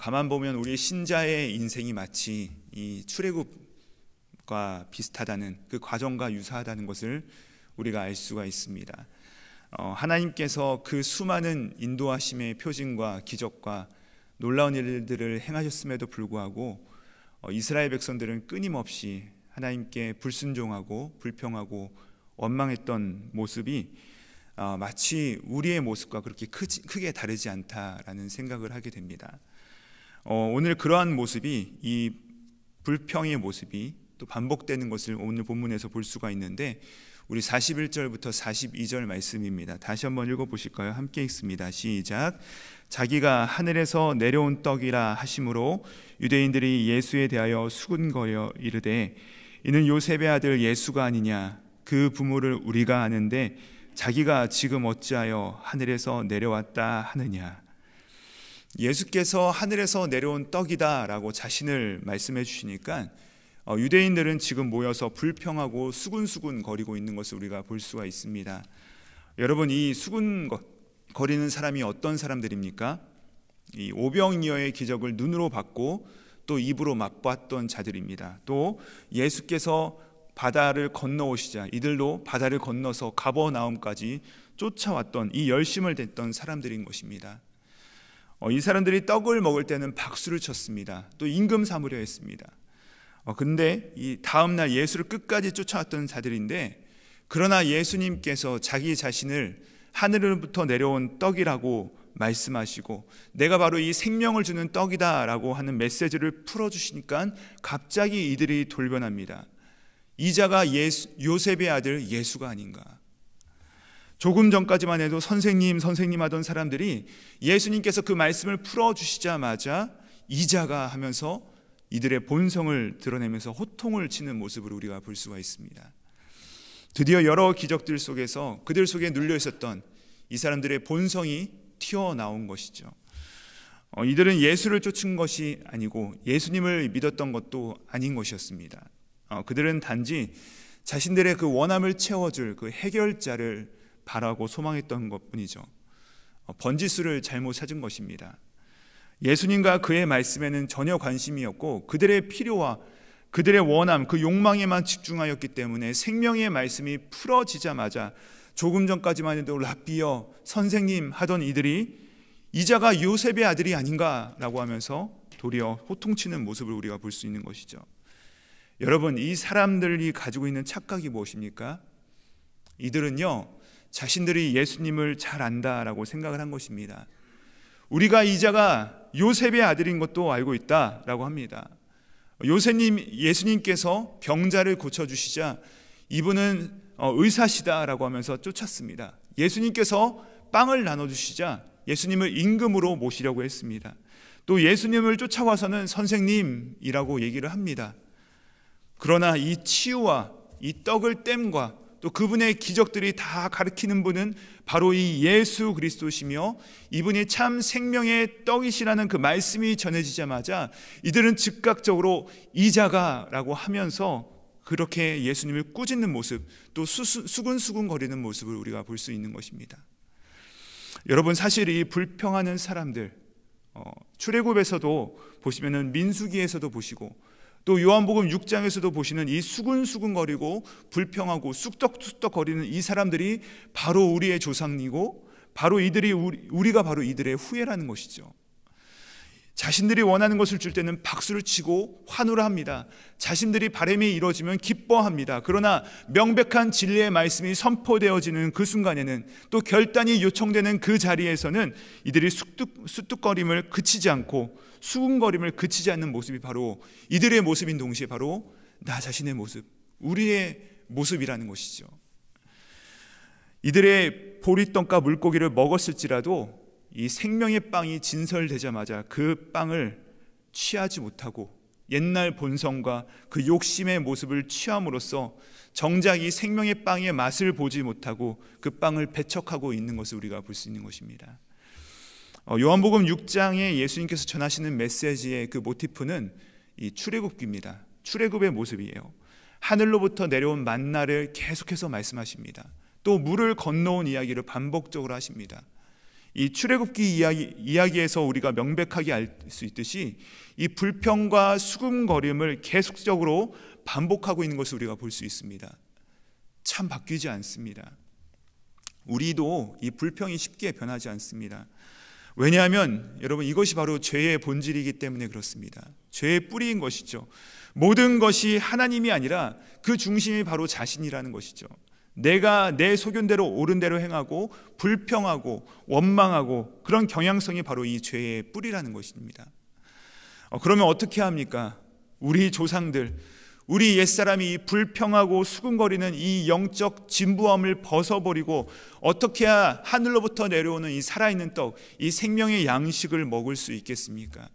가만 보면 우리 신자의 인생이 마치 이 출애굽과 비슷하다는, 그 과정과 유사하다는 것을 우리가 알 수가 있습니다. 하나님께서 그 수많은 인도하심의 표징과 기적과 놀라운 일들을 행하셨음에도 불구하고 이스라엘 백성들은 끊임없이 하나님께 불순종하고 불평하고 원망했던 모습이 마치 우리의 모습과 그렇게 크게 다르지 않다라는 생각을 하게 됩니다. 오늘 그러한 모습이, 이 불평의 모습이 또 반복되는 것을 오늘 본문에서 볼 수가 있는데, 우리 41절부터 42절 말씀입니다. 다시 한번 읽어보실까요? 함께 읽습니다. 시작. 자기가 하늘에서 내려온 떡이라 하심으로 유대인들이 예수에 대하여 수군거려 이르되, 이는 요셉의 아들 예수가 아니냐? 그 부모를 우리가 아는데 자기가 지금 어찌하여 하늘에서 내려왔다 하느냐? 예수께서 하늘에서 내려온 떡이다 라고 자신을 말씀해 주시니까 유대인들은 지금 모여서 불평하고 수군수군 거리고 있는 것을 우리가 볼 수가 있습니다. 여러분, 이 수군거리는 사람이 어떤 사람들입니까? 이 오병이어의 기적을 눈으로 봤고 또 입으로 맛봤던 자들입니다. 또 예수께서 바다를 건너오시자 이들도 바다를 건너서 가버나움까지 쫓아왔던, 이 열심을 댔던 사람들인 것입니다. 이 사람들이 떡을 먹을 때는 박수를 쳤습니다. 또 임금 삼으려 했습니다. 근데 이 다음날 예수를 끝까지 쫓아왔던 자들인데, 그러나 예수님께서 자기 자신을 하늘로부터 내려온 떡이라고 말씀하시고 내가 바로 이 생명을 주는 떡이다 라고 하는 메시지를 풀어주시니까 갑자기 이들이 돌변합니다. 이자가 요셉의 아들 예수가 아닌가? 조금 전까지만 해도 선생님 하던 사람들이 예수님께서 그 말씀을 풀어주시자마자 이자가 하면서 이들의 본성을 드러내면서 호통을 치는 모습을 우리가 볼 수가 있습니다. 드디어 여러 기적들 속에서 그들 속에 눌려 있었던 이 사람들의 본성이 튀어나온 것이죠. 이들은 예수를 쫓은 것이 아니고 예수님을 믿었던 것도 아닌 것이었습니다. 그들은 단지 자신들의 그 원함을 채워줄 그 해결자를 바라고 소망했던 것뿐이죠. 번지수를 잘못 찾은 것입니다. 예수님과 그의 말씀에는 전혀 관심이 없고 그들의 필요와 그들의 원함, 그 욕망에만 집중하였기 때문에 생명의 말씀이 풀어지자마자 조금 전까지만 해도 랍비여 선생님 하던 이들이 이자가 요셉의 아들이 아닌가라고 하면서 도리어 호통치는 모습을 우리가 볼 수 있는 것이죠. 여러분, 이 사람들이 가지고 있는 착각이 무엇입니까? 이들은요, 자신들이 예수님을 잘 안다라고 생각을 한 것입니다. 우리가 이자가 요셉의 아들인 것도 알고 있다라고 합니다. 예수님께서 병자를 고쳐주시자 이분은 의사시다라고 하면서 쫓았습니다. 예수님께서 빵을 나눠주시자 예수님을 임금으로 모시려고 했습니다. 또 예수님을 쫓아와서는 선생님이라고 얘기를 합니다. 그러나 이 치유와 이 떡을 땜과 또 그분의 기적들이 다 가리키는 분은 바로 이 예수 그리스도시며 이분이 참 생명의 떡이시라는 그 말씀이 전해지자마자 이들은 즉각적으로 이자가라고 하면서 그렇게 예수님을 꾸짖는 모습, 또 수근수근 거리는 모습을 우리가 볼 수 있는 것입니다. 여러분, 사실 이 불평하는 사람들, 출애굽에서도 보시면은 민수기에서도 보시고 또 요한복음 6장에서도 보시는 이 수근수근거리고 불평하고 쑥덕쑥덕거리는 이 사람들이 바로 우리의 조상이고 바로 우리가 바로 이들의 후예라는 것이죠. 자신들이 원하는 것을 줄 때는 박수를 치고 환호를 합니다. 자신들이 바람이 이루어지면 기뻐합니다. 그러나 명백한 진리의 말씀이 선포되어지는 그 순간에는, 또 결단이 요청되는 그 자리에서는 이들이 쑥뚝거림을 그치지 않고 수군거림을 그치지 않는 모습이 바로 이들의 모습인 동시에 바로 나 자신의 모습, 우리의 모습이라는 것이죠. 이들의 보리떡과 물고기를 먹었을지라도 이 생명의 빵이 진설되자마자 그 빵을 취하지 못하고 옛날 본성과 그 욕심의 모습을 취함으로써 정작 이 생명의 빵의 맛을 보지 못하고 그 빵을 배척하고 있는 것을 우리가 볼 수 있는 것입니다. 요한복음 6장에 예수님께서 전하시는 메시지의 그 모티프는 이 출애굽기입니다. 출애굽의 모습이에요. 하늘로부터 내려온 만나를 계속해서 말씀하십니다. 또 물을 건너온 이야기를 반복적으로 하십니다. 이 출애굽기 이야기에서 우리가 명백하게 알 수 있듯이 이 불평과 수군거림을 계속적으로 반복하고 있는 것을 우리가 볼 수 있습니다. 참 바뀌지 않습니다. 우리도 이 불평이 쉽게 변하지 않습니다. 왜냐하면 여러분, 이것이 바로 죄의 본질이기 때문에 그렇습니다. 죄의 뿌리인 것이죠. 모든 것이 하나님이 아니라 그 중심이 바로 자신이라는 것이죠. 내가 내 소견대로 옳은 대로 행하고 불평하고 원망하고 그런 경향성이 바로 이 죄의 뿌리라는 것입니다. 그러면 어떻게 합니까? 우리 조상들, 우리 옛사람이 이 불평하고 수군거리는 이 영적 진부함을 벗어버리고 어떻게 해야 하늘로부터 내려오는 이 살아있는 떡, 이 생명의 양식을 먹을 수 있겠습니까?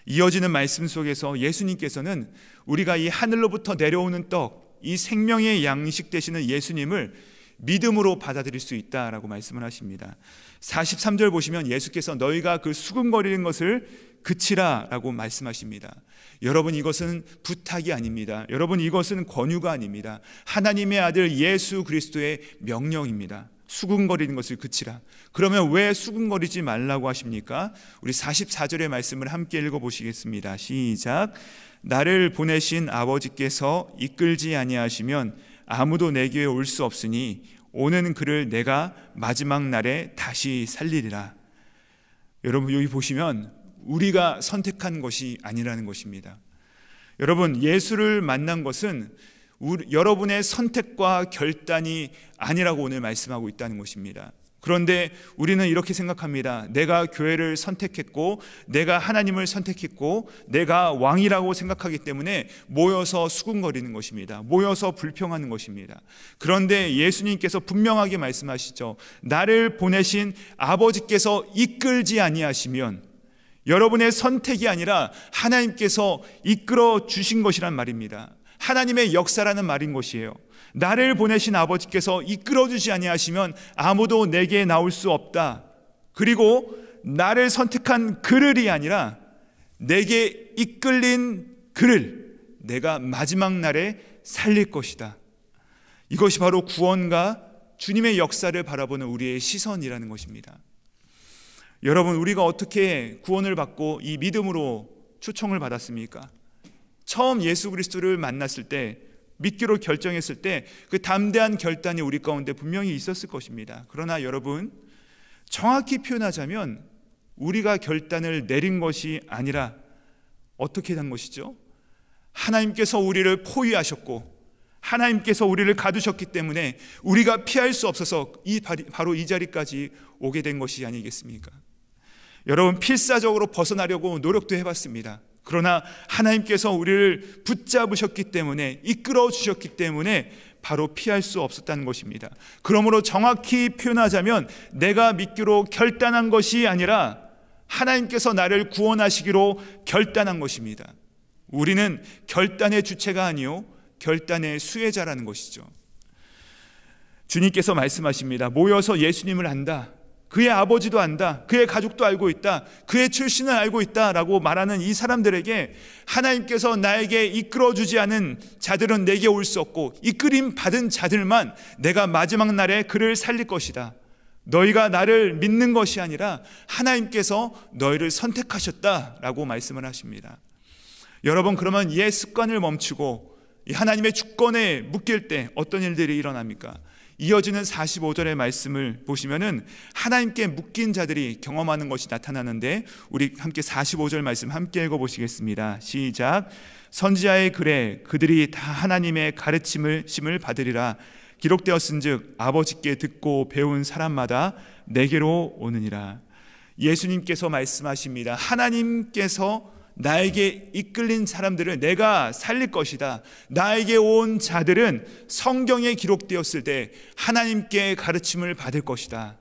이어지는 말씀 속에서 예수님께서는 우리가 이 하늘로부터 내려오는 떡, 이 생명의 양식 되시는 예수님을 믿음으로 받아들일 수 있다라고 말씀을 하십니다. 43절 보시면 예수께서 너희가 그 수군거리는 것을 그치라 라고 말씀하십니다. 여러분, 이것은 부탁이 아닙니다. 여러분, 이것은 권유가 아닙니다. 하나님의 아들 예수 그리스도의 명령입니다. 수군거리는 것을 그치라. 그러면 왜 수군거리지 말라고 하십니까? 우리 44절의 말씀을 함께 읽어보시겠습니다. 시작. 나를 보내신 아버지께서 이끌지 아니하시면 아무도 내게 올 수 없으니 오는 그를 내가 마지막 날에 다시 살리리라. 여러분, 여기 보시면 우리가 선택한 것이 아니라는 것입니다. 여러분, 예수를 만난 것은 여러분의 선택과 결단이 아니라고 오늘 말씀하고 있다는 것입니다. 그런데 우리는 이렇게 생각합니다. 내가 교회를 선택했고 내가 하나님을 선택했고 내가 왕이라고 생각하기 때문에 모여서 수군거리는 것입니다. 모여서 불평하는 것입니다. 그런데 예수님께서 분명하게 말씀하시죠. 나를 보내신 아버지께서 이끌지 아니하시면, 여러분의 선택이 아니라 하나님께서 이끌어 주신 것이란 말입니다. 하나님의 역사라는 말인 것이에요. 나를 보내신 아버지께서 이끌어 주지 아니하시면 아무도 내게 나올 수 없다. 그리고 나를 선택한 그를이 아니라 내게 이끌린 그를 내가 마지막 날에 살릴 것이다. 이것이 바로 구원과 주님의 역사를 바라보는 우리의 시선이라는 것입니다. 여러분, 우리가 어떻게 구원을 받고 이 믿음으로 초청을 받았습니까? 처음 예수 그리스도를 만났을 때, 믿기로 결정했을 때 그 담대한 결단이 우리 가운데 분명히 있었을 것입니다. 그러나 여러분, 정확히 표현하자면 우리가 결단을 내린 것이 아니라 어떻게 된 것이죠? 하나님께서 우리를 포위하셨고 하나님께서 우리를 가두셨기 때문에 우리가 피할 수 없어서 바로 이 자리까지 오게 된 것이 아니겠습니까? 여러분, 필사적으로 벗어나려고 노력도 해봤습니다. 그러나 하나님께서 우리를 붙잡으셨기 때문에, 이끌어 주셨기 때문에 바로 피할 수 없었다는 것입니다. 그러므로 정확히 표현하자면 내가 믿기로 결단한 것이 아니라 하나님께서 나를 구원하시기로 결단한 것입니다. 우리는 결단의 주체가 아니요 결단의 수혜자라는 것이죠. 주님께서 말씀하십니다. 모여서 예수님을 안다, 그의 아버지도 안다, 그의 가족도 알고 있다, 그의 출신을 알고 있다라고 말하는 이 사람들에게 하나님께서 나에게 이끌어주지 않은 자들은 내게 올 수 없고 이끌림 받은 자들만 내가 마지막 날에 그를 살릴 것이다. 너희가 나를 믿는 것이 아니라 하나님께서 너희를 선택하셨다라고 말씀을 하십니다. 여러분, 그러면 옛 습관을 멈추고 하나님의 주권에 묶일 때 어떤 일들이 일어납니까? 이어지는 45절의 말씀을 보시면은 하나님께 묶인 자들이 경험하는 것이 나타나는데, 우리 함께 45절 말씀 함께 읽어보시겠습니다. 시작. 선지자의 글에 그들이 다 하나님의 가르침을 받으리라. 기록되었은즉 아버지께 듣고 배운 사람마다 내게로 오느니라. 예수님께서 말씀하십니다. 하나님께서 나에게 이끌린 사람들을 내가 살릴 것이다. 나에게 온 자들은 성경에 기록되었을 때 하나님께 가르침을 받을 것이다.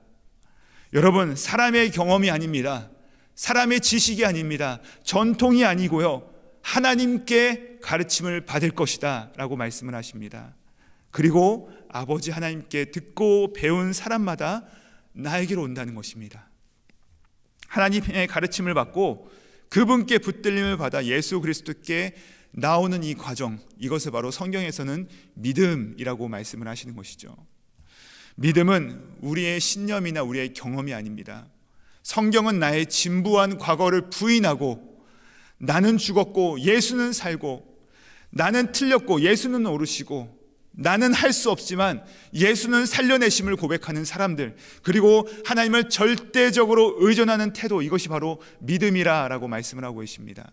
여러분, 사람의 경험이 아닙니다. 사람의 지식이 아닙니다. 전통이 아니고요, 하나님께 가르침을 받을 것이다 라고 말씀을 하십니다. 그리고 아버지 하나님께 듣고 배운 사람마다 나에게로 온다는 것입니다. 하나님의 가르침을 받고 그분께 붙들림을 받아 예수 그리스도께 나오는 이 과정, 이것을 바로 성경에서는 믿음이라고 말씀을 하시는 것이죠. 믿음은 우리의 신념이나 우리의 경험이 아닙니다. 성경은 나의 진부한 과거를 부인하고 나는 죽었고 예수는 살고, 나는 틀렸고 예수는 오르시고, 나는 할 수 없지만 예수는 살려내심을 고백하는 사람들, 그리고 하나님을 절대적으로 의존하는 태도, 이것이 바로 믿음이라고 말씀을 하고 계십니다.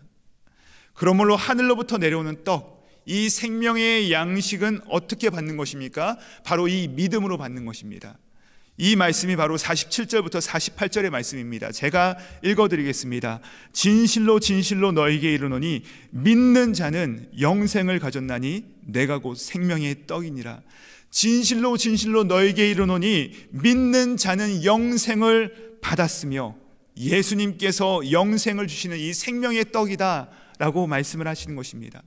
그러므로 하늘로부터 내려오는 떡, 이 생명의 양식은 어떻게 받는 것입니까? 바로 이 믿음으로 받는 것입니다. 이 말씀이 바로 47절부터 48절의 말씀입니다. 제가 읽어드리겠습니다. 진실로 진실로 너에게 이르노니 믿는 자는 영생을 가졌나니 내가 곧 생명의 떡이니라. 진실로 진실로 너에게 이르노니 믿는 자는 영생을 받았으며 예수님께서 영생을 주시는 이 생명의 떡이다 라고 말씀을 하시는 것입니다.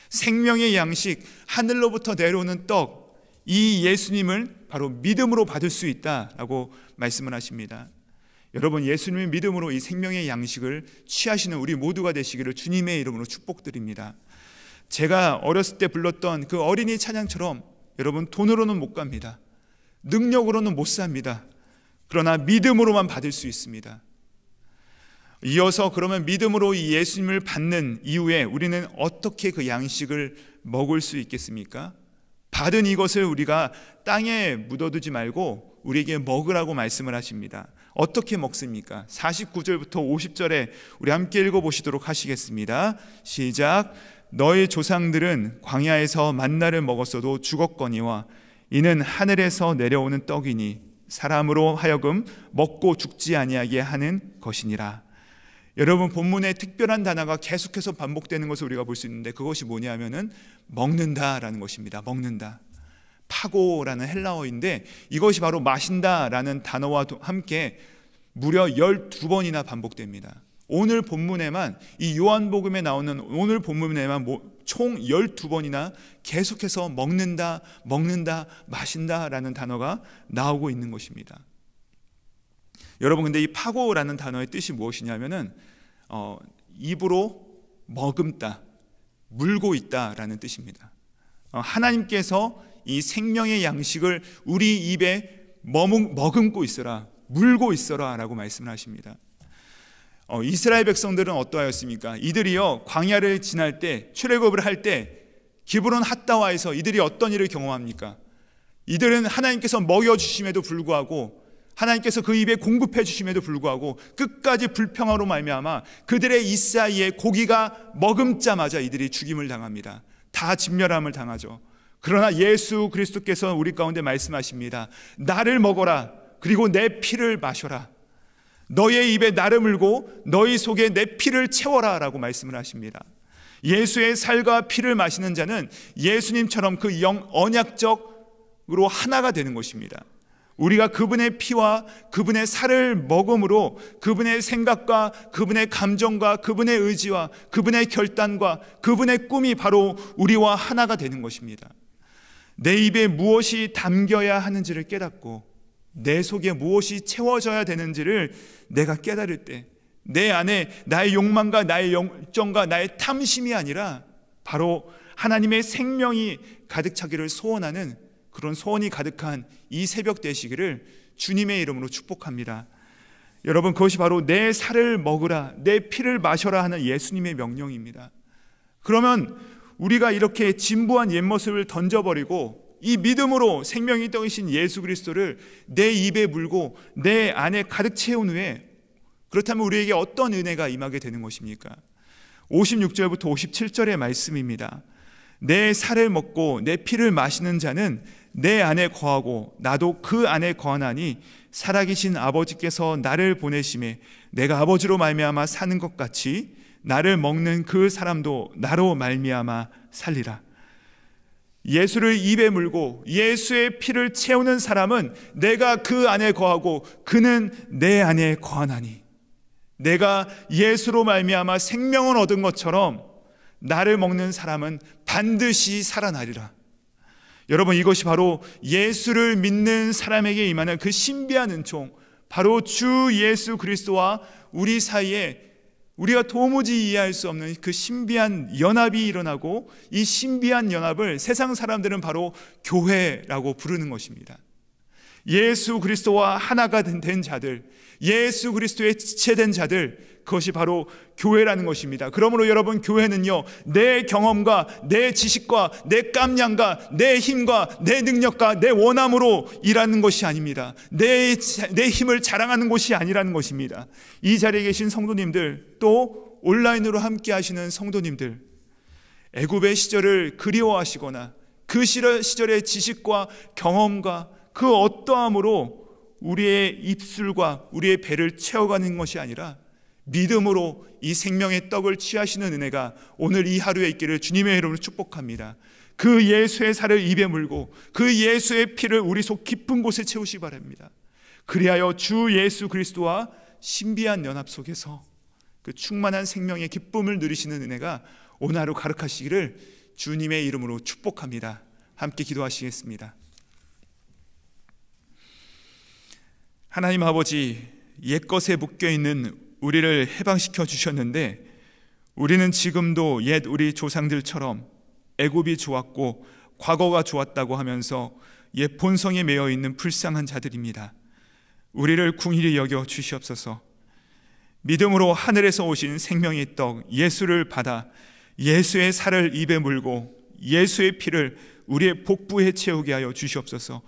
생명의 양식, 하늘로부터 내려오는 떡, 이 예수님을 바로 믿음으로 받을 수 있다라고 말씀을 하십니다. 여러분, 예수님의 믿음으로 이 생명의 양식을 취하시는 우리 모두가 되시기를 주님의 이름으로 축복드립니다. 제가 어렸을 때 불렀던 그 어린이 찬양처럼 여러분, 돈으로는 못 갑니다. 능력으로는 못 삽니다. 그러나 믿음으로만 받을 수 있습니다. 이어서 그러면 믿음으로 이 예수님을 받는 이후에 우리는 어떻게 그 양식을 먹을 수 있겠습니까? 받은 이것을 우리가 땅에 묻어두지 말고 우리에게 먹으라고 말씀을 하십니다. 어떻게 먹습니까? 49절부터 50절에 우리 함께 읽어보시도록 하시겠습니다. 시작. 너희 조상들은 광야에서 만나를 먹었어도 죽었거니와 이는 하늘에서 내려오는 떡이니 사람으로 하여금 먹고 죽지 아니하게 하는 것이니라. 여러분, 본문에 특별한 단어가 계속해서 반복되는 것을 우리가 볼 수 있는데 그것이 뭐냐면은 먹는다라는 것입니다. 먹는다. 파고라는 헬라어인데 이것이 바로 마신다라는 단어와 함께 무려 12번이나 반복됩니다. 오늘 본문에만, 이 요한복음에 나오는 오늘 본문에만 총 12번이나 계속해서 먹는다, 먹는다, 마신다라는 단어가 나오고 있는 것입니다. 여러분, 근데 이 파고라는 단어의 뜻이 무엇이냐면은 입으로 머금다, 물고 있다라는 뜻입니다. 하나님께서 이 생명의 양식을 우리 입에 머금고 있어라, 물고 있어라 라고 말씀을 하십니다. 이스라엘 백성들은 어떠하였습니까? 이들이요, 광야를 지날 때, 출애굽을 할 때 기브론 핫다와에서 이들이 어떤 일을 경험합니까? 이들은 하나님께서 먹여주심에도 불구하고, 하나님께서 그 입에 공급해 주심에도 불구하고 끝까지 불평하로 말미암아 그들의 입 사이에 고기가 머금자마자 이들이 죽임을 당합니다. 다 진멸함을 당하죠. 그러나 예수 그리스도께서 우리 가운데 말씀하십니다. 나를 먹어라, 그리고 내 피를 마셔라. 너의 입에 나를 물고 너희 속에 내 피를 채워라 라고 말씀을 하십니다. 예수의 살과 피를 마시는 자는 예수님처럼 그 언약적으로 하나가 되는 것입니다. 우리가 그분의 피와 그분의 살을 먹음으로 그분의 생각과 그분의 감정과 그분의 의지와 그분의 결단과 그분의 꿈이 바로 우리와 하나가 되는 것입니다. 내 입에 무엇이 담겨야 하는지를 깨닫고 내 속에 무엇이 채워져야 되는지를 내가 깨달을 때 내 안에 나의 욕망과 나의 열정과 나의 탐심이 아니라 바로 하나님의 생명이 가득 차기를 소원하는 그런 소원이 가득한 이 새벽 되시기를 주님의 이름으로 축복합니다. 여러분, 그것이 바로 내 살을 먹으라, 내 피를 마셔라 하는 예수님의 명령입니다. 그러면 우리가 이렇게 진부한 옛모습을 던져버리고 이 믿음으로 생명이 떡이신 예수 그리스도를 내 입에 물고 내 안에 가득 채운 후에, 그렇다면 우리에게 어떤 은혜가 임하게 되는 것입니까? 56절부터 57절의 말씀입니다. 내 살을 먹고 내 피를 마시는 자는 내 안에 거하고 나도 그 안에 거하나니 살아계신 아버지께서 나를 보내심에 내가 아버지로 말미암아 사는 것 같이 나를 먹는 그 사람도 나로 말미암아 살리라. 예수를 입에 물고 예수의 피를 채우는 사람은 내가 그 안에 거하고 그는 내 안에 거하나니, 내가 예수로 말미암아 생명을 얻은 것처럼 나를 먹는 사람은 반드시 살아나리라. 여러분, 이것이 바로 예수를 믿는 사람에게 임하는 그 신비한 은총, 바로 주 예수 그리스도와 우리 사이에 우리가 도무지 이해할 수 없는 그 신비한 연합이 일어나고, 이 신비한 연합을 세상 사람들은 바로 교회라고 부르는 것입니다. 예수 그리스도와 하나가 된 자들, 예수 그리스도의 지체된 자들, 그것이 바로 교회라는 것입니다. 그러므로 여러분, 교회는요, 내 경험과 내 지식과 내 깜냥과 내 힘과 내 능력과 내 원함으로 일하는 것이 아닙니다. 내 힘을 자랑하는 곳이 아니라는 것입니다. 이 자리에 계신 성도님들, 또 온라인으로 함께 하시는 성도님들, 애굽의 시절을 그리워하시거나 그 시절의 지식과 경험과 그 어떠함으로 우리의 입술과 우리의 배를 채워가는 것이 아니라 믿음으로 이 생명의 떡을 취하시는 은혜가 오늘 이 하루에 있기를 주님의 이름으로 축복합니다. 그 예수의 살을 입에 물고 그 예수의 피를 우리 속 깊은 곳에 채우시기 바랍니다. 그리하여 주 예수 그리스도와 신비한 연합 속에서 그 충만한 생명의 기쁨을 누리시는 은혜가 오늘 하루 가득하시기를 주님의 이름으로 축복합니다. 함께 기도하시겠습니다. 하나님 아버지, 옛것에 묶여있는 우리를 해방시켜 주셨는데 우리는 지금도 옛 우리 조상들처럼 애굽이 좋았고 과거가 좋았다고 하면서 옛 본성에 매여 있는 불쌍한 자들입니다. 우리를 긍휼히 여겨 주시옵소서. 믿음으로 하늘에서 오신 생명의 떡 예수를 받아 예수의 살을 입에 물고 예수의 피를 우리의 복부에 채우게 하여 주시옵소서.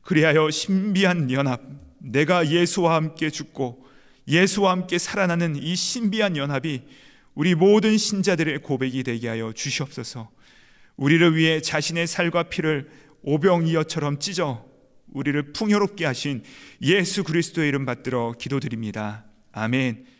그리하여 신비한 연합, 내가 예수와 함께 죽고 예수와 함께 살아나는 이 신비한 연합이 우리 모든 신자들의 고백이 되게 하여 주시옵소서. 우리를 위해 자신의 살과 피를 오병이어처럼 찢어 우리를 풍요롭게 하신 예수 그리스도의 이름 받들어 기도드립니다. 아멘.